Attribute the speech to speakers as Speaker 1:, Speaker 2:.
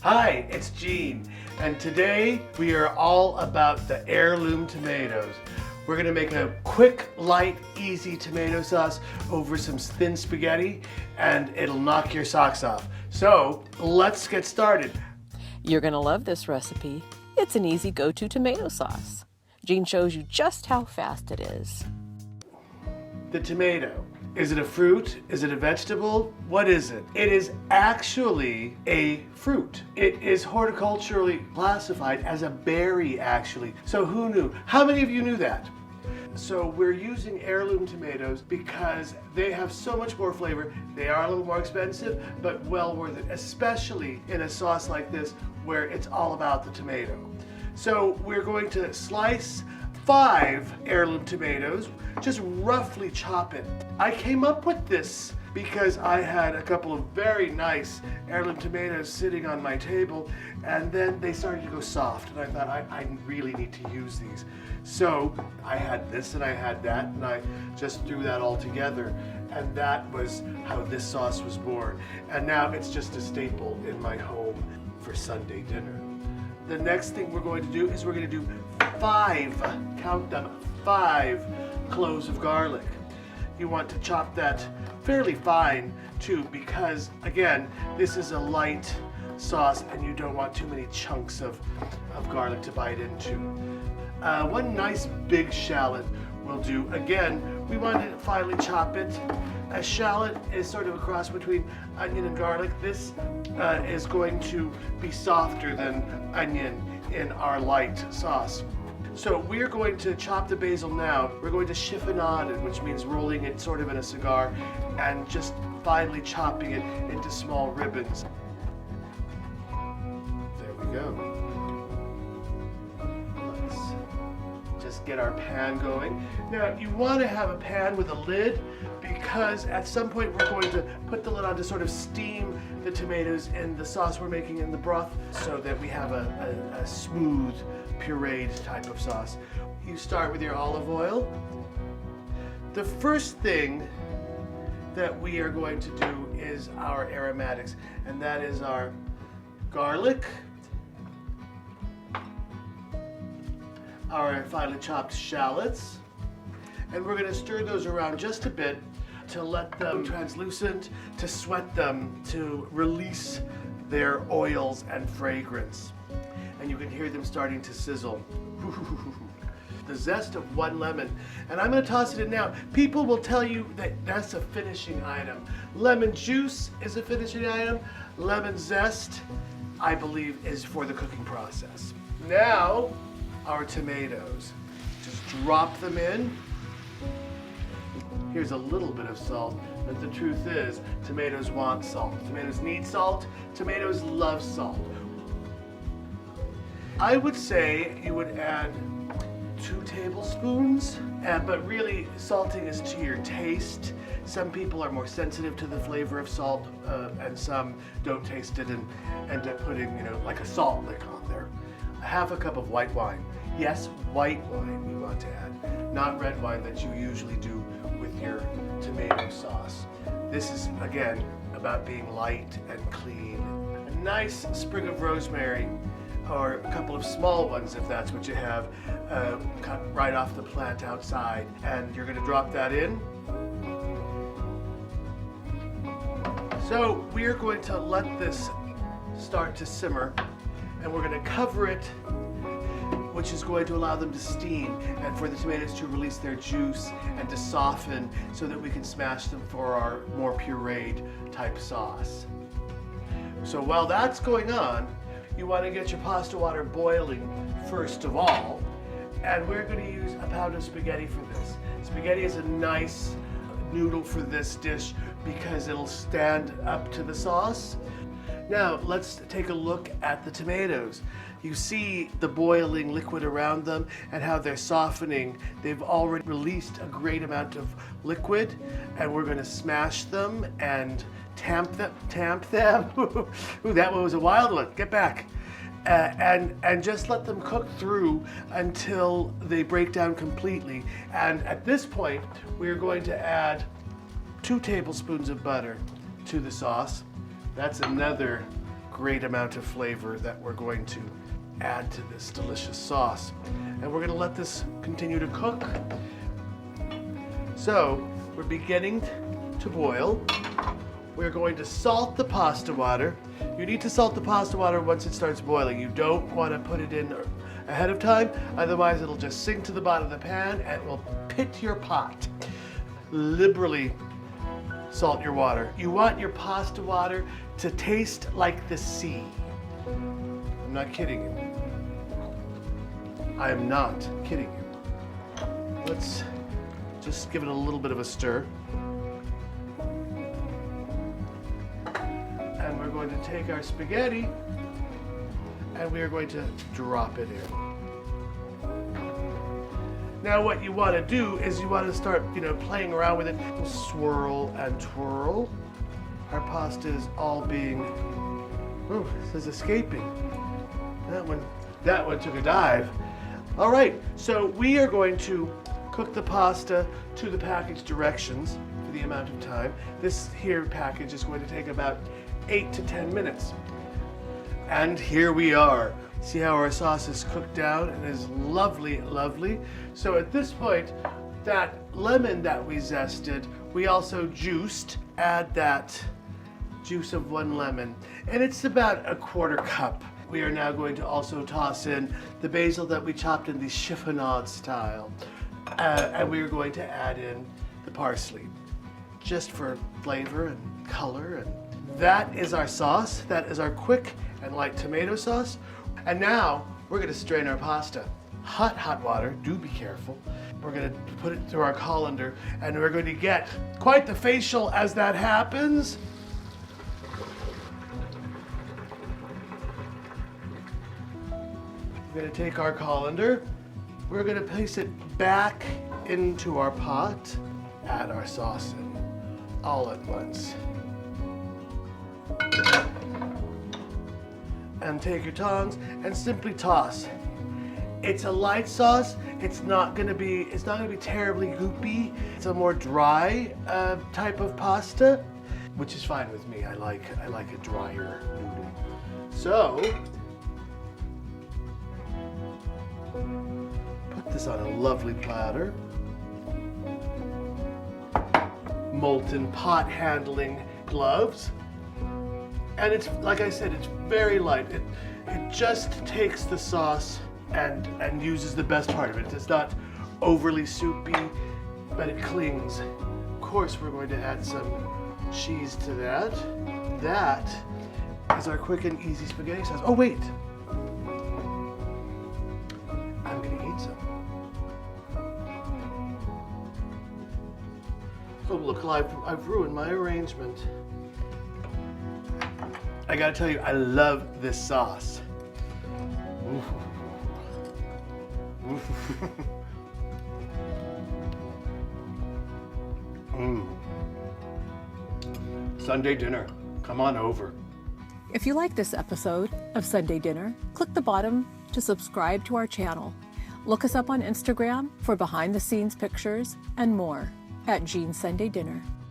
Speaker 1: Hi, it's Gene, and today we are all about the heirloom tomatoes. We're gonna make a quick, light, easy tomato sauce over some thin spaghetti, and it'll knock your socks off. So let's get started.
Speaker 2: You're gonna love this recipe. It's an easy go-to tomato sauce. Gene shows you just how fast it is.
Speaker 1: The tomato. Is it a fruit? Is it a vegetable? What is it? It is actually a fruit. It is horticulturally classified as a berry, actually. So who knew? How many of you knew that? So we're using heirloom tomatoes because they have so much more flavor. They are a little more expensive, but well worth it, especially in a sauce like this where it's all about the tomato. So we're going to slice 5 heirloom tomatoes, just roughly chop it. I came up with this because I had a couple of very nice heirloom tomatoes sitting on my table, and then they started to go soft, and I thought I really need to use these. So I had this and I had that, and I just threw that all together, and that was how this sauce was born. And now it's just a staple in my home for Sunday dinner. The next thing we're going to do is we're going to do 5, count them, 5 cloves of garlic. You want to chop that fairly fine too, because again, this is a light sauce and you don't want too many chunks of garlic to bite into. One nice big shallot will do. Again, we want to finely chop it. A shallot is sort of a cross between onion and garlic. This is going to be softer than onion in our light sauce. So we're going to chop the basil now. We're going to chiffonade it, which means rolling it sort of in a cigar and just finely chopping it into small ribbons. There we go. Let's just get our pan going. Now you want to have a pan with a lid because at some point we're going to put the lid on to sort of steam the tomatoes in the sauce we're making in the broth so that we have a smooth, pureed type of sauce. You start with your olive oil. The first thing that we are going to do is our aromatics, and that is our garlic, our finely chopped shallots, and we're going to stir those around just a bit to let them translucent, to sweat them, to release their oils and fragrance. And you can hear them starting to sizzle. The zest of 1 lemon. And I'm going to toss it in now. People will tell you that that's a finishing item. Lemon juice is a finishing item. Lemon zest, I believe, is for the cooking process. Now, our tomatoes. Just drop them in. Here's a little bit of salt, but the truth is, tomatoes want salt. Tomatoes need salt. Tomatoes love salt. I would say you would add 2 tablespoons, but really salting is to your taste. Some people are more sensitive to the flavor of salt, and some don't taste it and end up putting, like a salt lick on there. 1/2 cup of white wine. Yes, white wine we want to add, not red wine that you usually do with your tomato sauce. This is, again, about being light and clean. A nice sprig of rosemary, or a couple of small ones if that's what you have, cut right off the plant outside. And you're going to drop that in. So we're going to let this start to simmer, and we're going to cover it, which is going to allow them to steam and for the tomatoes to release their juice and to soften so that we can smash them for our more pureed type sauce. So while that's going on, you want to get your pasta water boiling first of all, and we're going to use a pound of spaghetti for this. Spaghetti is a nice noodle for this dish because it'll stand up to the sauce. Now let's take a look at the tomatoes. You see the boiling liquid around them and how they're softening. They've already released a great amount of liquid, and we're going to smash them and tamp them. Ooh, that one was a wild one. Get back. And just let them cook through until they break down completely. And at this point, we're going to add 2 tablespoons of butter to the sauce. That's another great amount of flavor that we're going to add to this delicious sauce. And we're going to let this continue to cook. So we're beginning to boil. We're going to salt the pasta water. You need to salt the pasta water once it starts boiling. You don't want to put it in ahead of time, otherwise it'll just sink to the bottom of the pan and it will pit your pot. Liberally salt your water. You want your pasta water to taste like the sea. I'm not kidding you. I am not kidding you. Let's just give it a little bit of a stir. And we're going to take our spaghetti and we are going to drop it in. Now what you want to do is you want to start, playing around with it. Swirl and twirl. Our pasta is all being, this is escaping. That one took a dive. All right, so we are going to cook the pasta to the package directions for the amount of time. This here package is going to take about 8 to 10 minutes. And here we are. See how our sauce is cooked down and is lovely, lovely. So at this point, that lemon that we zested, we also juiced. Add that juice of 1 lemon, and it's about a 1/4 cup. We are now going to also toss in the basil that we chopped in the chiffonade style. And we are going to add in the parsley, just for flavor and color. And that is our sauce. That is our quick and light tomato sauce. And now we're going to strain our pasta. Hot water, do be careful. We're going to put it through our colander and we're going to get quite the facial as that happens. We're going to take our colander. We're going to place it back into our pot. Add our sauce in all at once. And take your tongs and simply toss. It's a light sauce. It's not going to be terribly goopy. It's a more dry type of pasta, which is fine with me. I like a drier noodle. So put this on a lovely platter. Molten pot handling gloves. And it's, like I said, it's very light. It just takes the sauce and uses the best part of it. It's not overly soupy, but it clings. Of course, we're going to add some cheese to that. That is our quick and easy spaghetti sauce. Oh, wait. I'm going to eat some. Oh, look, I've ruined my arrangement. I gotta tell you, I love this sauce. Sunday dinner, come on over.
Speaker 2: If you like this episode of Sunday Dinner, click the bottom to subscribe to our channel. Look us up on Instagram for behind-the-scenes pictures and more at Jean's Sunday Dinner.